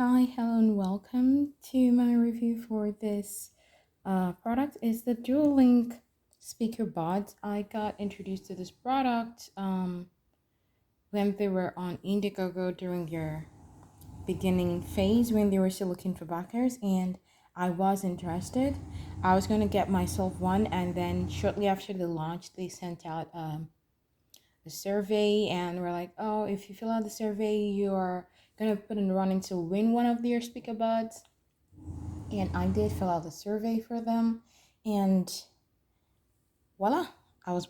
Hi, hello, and welcome to my review for this product. Is the Duolink Speakerbuds. I got introduced to this product when they were on Indiegogo during their beginning phase when they were still looking for backers, and I was interested. I was going to get myself one, and then shortly after the launch, they sent out a survey, and we're like, oh, if you fill out the survey, you're gonna put in running to win one of their speaker buds. And I did fill out the survey for them, and voila, I was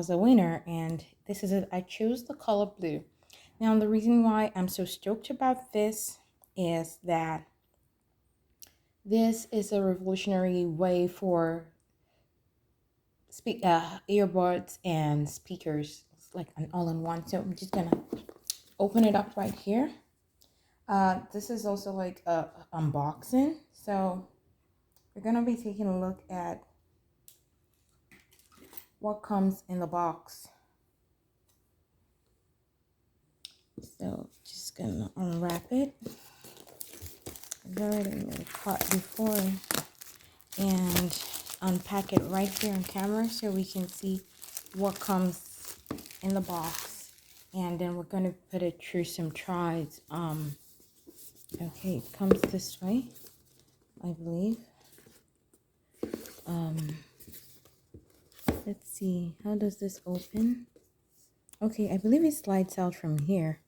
a winner, and this is it. I chose the color blue. Now the reason why I'm so stoked about this is that this is a revolutionary way for earbuds and speakers. It's like an all-in-one. So I'm just gonna open it up right here. This is also like a unboxing, so we're gonna be taking a look at what comes in the box. So just gonna unwrap it. I've already made it cut before, and unpack it right here on camera so we can see what comes in the box, and then we're gonna put it through some tries. Okay, it comes this way, I believe. Let's see, how does this open? Okay, I believe it slides out from here.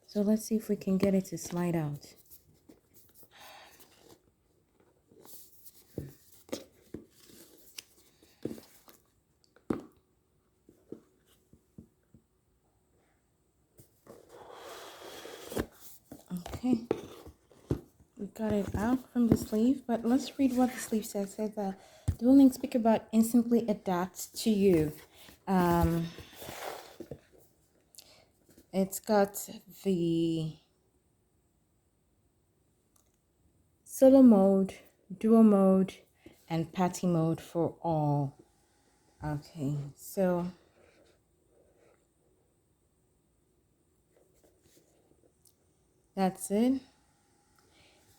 So let's see if we can get it to slide out. Okay, we got it out from the sleeve, but let's read what the sleeve says. It says the Duolink Speakerbud instantly adapts to you. It's got the solo mode, duo mode, and party mode for all. Okay, so that's it.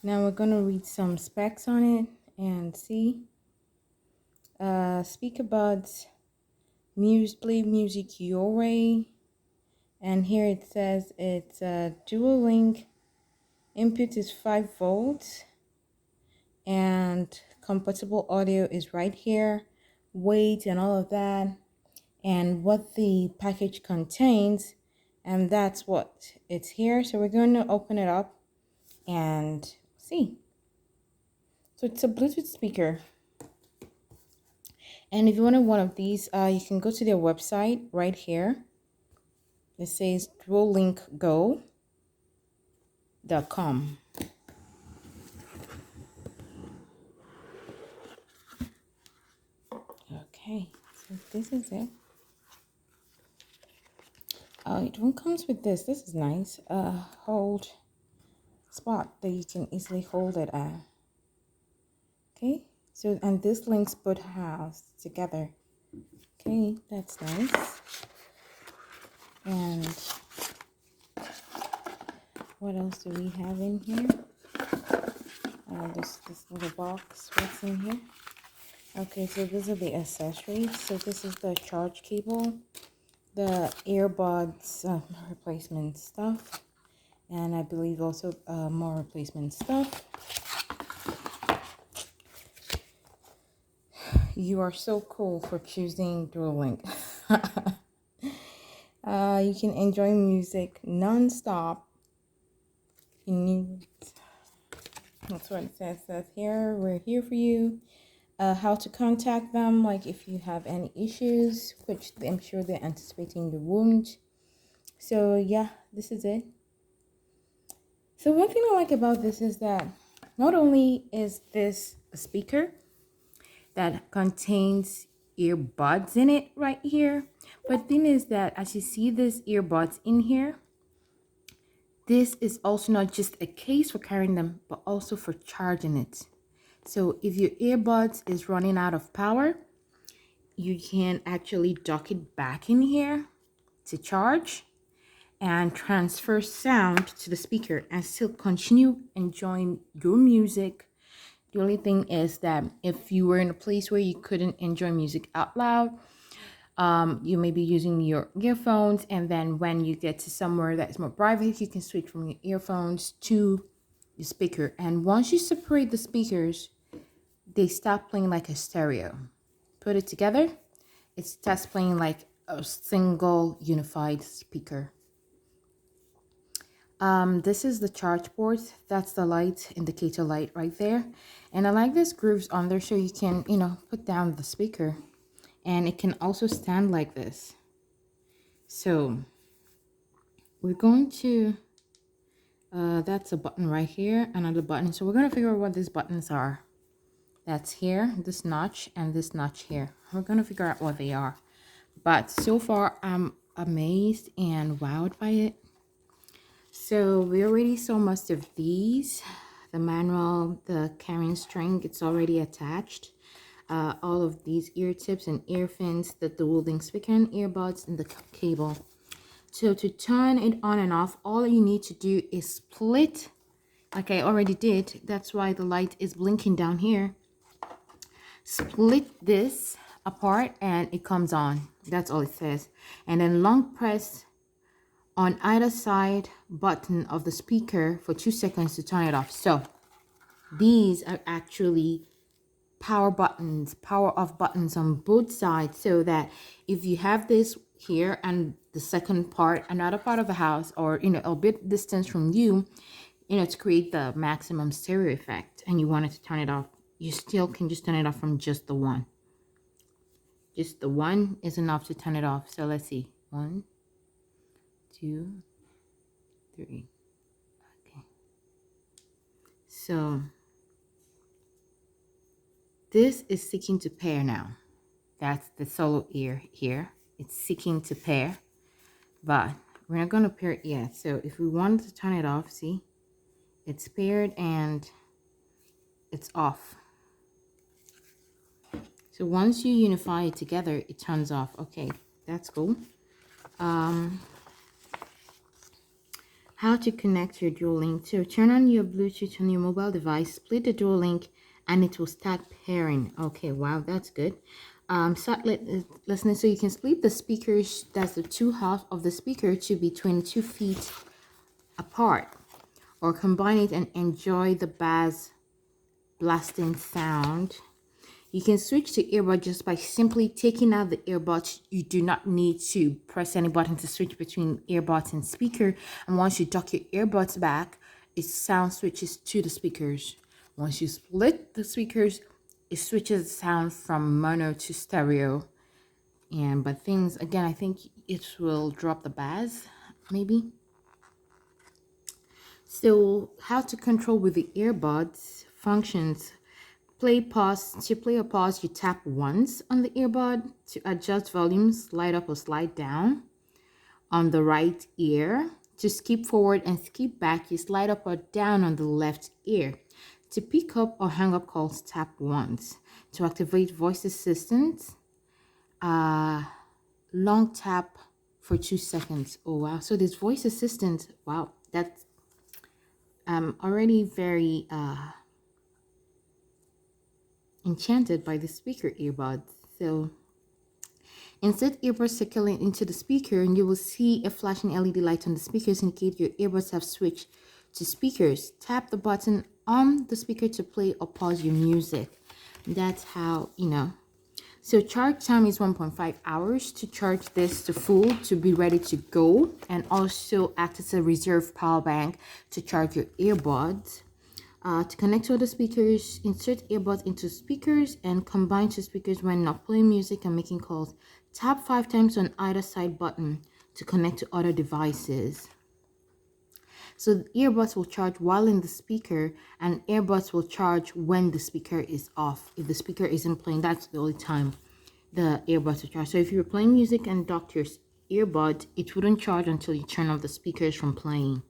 Now we're gonna read some specs on it and see. Speakerbuds, play music your way. And here it says it's a dual link. Input is 5 volts, and compatible audio is right here. Weight and all of that, and what the package contains, and that's what it's here. So we're going to open it up and see. So it's a Bluetooth speaker, and if you wanted one of these, you can go to their website right here. It says duolinkgo.com. Okay, so this is it. It one comes with this. This is nice. Hold spot that you can easily hold it at. Okay, so and this links both halves together. Okay, that's nice. And what else do we have in here? This little box. What's in here? Okay, so these are the accessories. So this is the charge cable, the earbuds replacement stuff, and I believe also more replacement stuff. You are so cool for choosing Duolink. You can enjoy music non-stop. That's what it says here. We're here for you. How to contact them, like if you have any issues, which I'm sure they're anticipating the wound. So yeah, this is it. So one thing I like about this is that not only is this a speaker that contains earbuds in it right here, but the thing is that as you see these earbuds in here, this is also not just a case for carrying them, but also for charging it. So if your earbuds is running out of power, you can actually dock it back in here to charge. and transfer sound to the speaker and still continue enjoying your music. The only thing is that if you were in a place where you couldn't enjoy music out loud, you may be using your earphones, and then when you get to somewhere that's more private, you can switch from your earphones to the speaker. And once you separate the speakers, they stop playing like a stereo. Put it together, it starts playing like a single unified speaker. This is the charge port. That's the light, indicator light right there. And I like this grooves on there so you can, put down the speaker. And it can also stand like this. So we're going to, that's a button right here, another button. So we're going to figure out what these buttons are. That's here, this notch, and this notch here. We're going to figure out what they are. But so far, I'm amazed and wowed by it. So we already saw most of these. The manual, the carrying string, it's already attached. All of these ear tips and ear fins, the Duolink speaker and earbuds, and the cable. So to turn it on and off, all you need to do is split, like I already did. That's why the light is blinking down here. Split this apart and it comes on. That's all it says. And then long press on either side button of the speaker for 2 seconds to turn it off. So these are actually power buttons, power off buttons on both sides, so that if you have this here and the second part, another part of the house, or a bit distance from you, to create the maximum stereo effect, and you wanted to turn it off, you still can just turn it off from just the one. Just the one is enough to turn it off. So let's see. 1, 2, 3. Okay. So this is seeking to pair now. That's the solo ear here. It's seeking to pair, but we're not going to pair it yet. So if we wanted to turn it off, see, it's paired and it's off. So once you unify it together, it turns off. Okay, that's cool. How to connect your Duolink. So turn on your Bluetooth on your mobile device, split the Duolink, and it will start pairing. Okay, wow, that's good. Start listening. So you can split the speakers, that's the two halves of the speaker, to be 22 feet apart, or combine it and enjoy the bass blasting sound. You can switch to earbud just by simply taking out the earbuds. You do not need to press any button to switch between earbuds and speaker. And once you dock your earbuds back, it sound switches to the speakers. Once you split the speakers, it switches the sound from mono to stereo. But things, again, I think it will drop the bass, maybe. So how to control with the earbuds functions. Play, pause. To play or pause, you tap once on the earbud. To adjust volume, slide up or slide down on the right ear. To skip forward and skip back, you slide up or down on the left ear. To pick up or hang up calls, tap once. To activate voice assistant, long tap for 2 seconds. Oh wow, so this voice assistant, wow, that's already very enchanted by the speaker earbuds. So insert earbuds circling into the speaker, and you will see a flashing LED light on the speakers indicate your earbuds have switched to speakers. Tap the button on the speaker to play or pause your music. That's how, So charge time is 1.5 hours to charge this to full to be ready to go, and also act as a reserve power bank to charge your earbuds. To connect to other speakers, insert earbuds into speakers and combine two speakers when not playing music and making calls. Tap 5 times on either side button to connect to other devices. So the earbuds will charge while in the speaker, and earbuds will charge when the speaker is off. If the speaker isn't playing, that's the only time the earbuds will charge. So if you're playing music and dock your earbud, it wouldn't charge until you turn off the speakers from playing.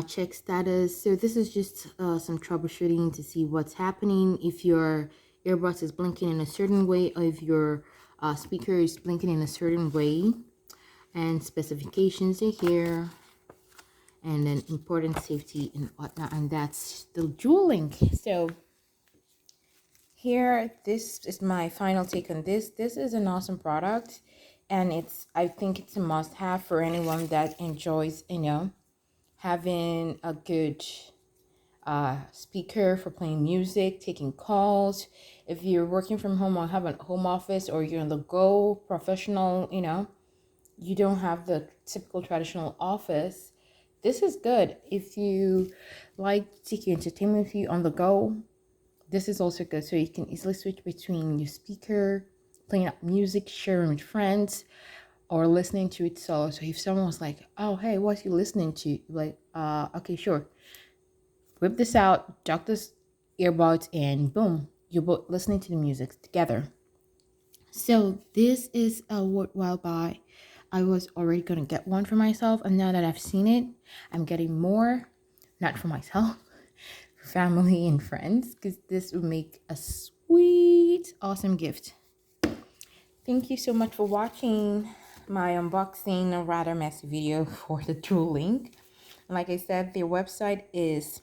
Check status. So this is just some troubleshooting to see what's happening. If your earbuds is blinking in a certain way, or if your speaker is blinking in a certain way. and specifications are here, and then important safety and whatnot, and that's the Duolink. So here, this is my final take on this. This is an awesome product, and I think it's a must-have for anyone that enjoys, having a good speaker for playing music, taking calls. If you're working from home or have a home office, or you're on the go professional, you don't have the typical traditional office, this is good. If you like taking entertainment with you on the go, this is also good. So you can easily switch between your speaker, playing up music, sharing with friends, or listening to it solo. So if someone was like, oh, hey, what are you listening to? You're like, okay, sure. Whip this out, dock this earbuds, and boom, you're both listening to the music together. So this is a worthwhile buy. I was already going to get one for myself, and now that I've seen it, I'm getting more, not for myself, for family and friends, because this would make a sweet, awesome gift. Thank you so much for watching my unboxing, a rather messy video for the Duolink. And like I said, their website is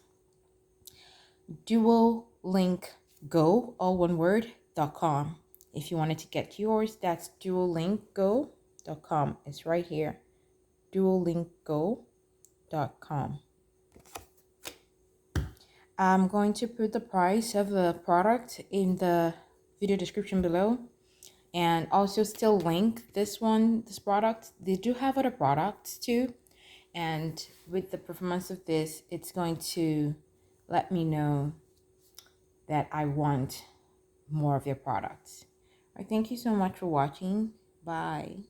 duolinkgo, all one word, .com. If you wanted to get yours, that's duolinkgo.com. It's right here, duolinkgo.com. I'm going to put the price of the product in the video description below, and also still link this product. They do have other products too, and with the performance of this, it's going to let me know that I want more of their products. All right, thank you so much for watching. Bye.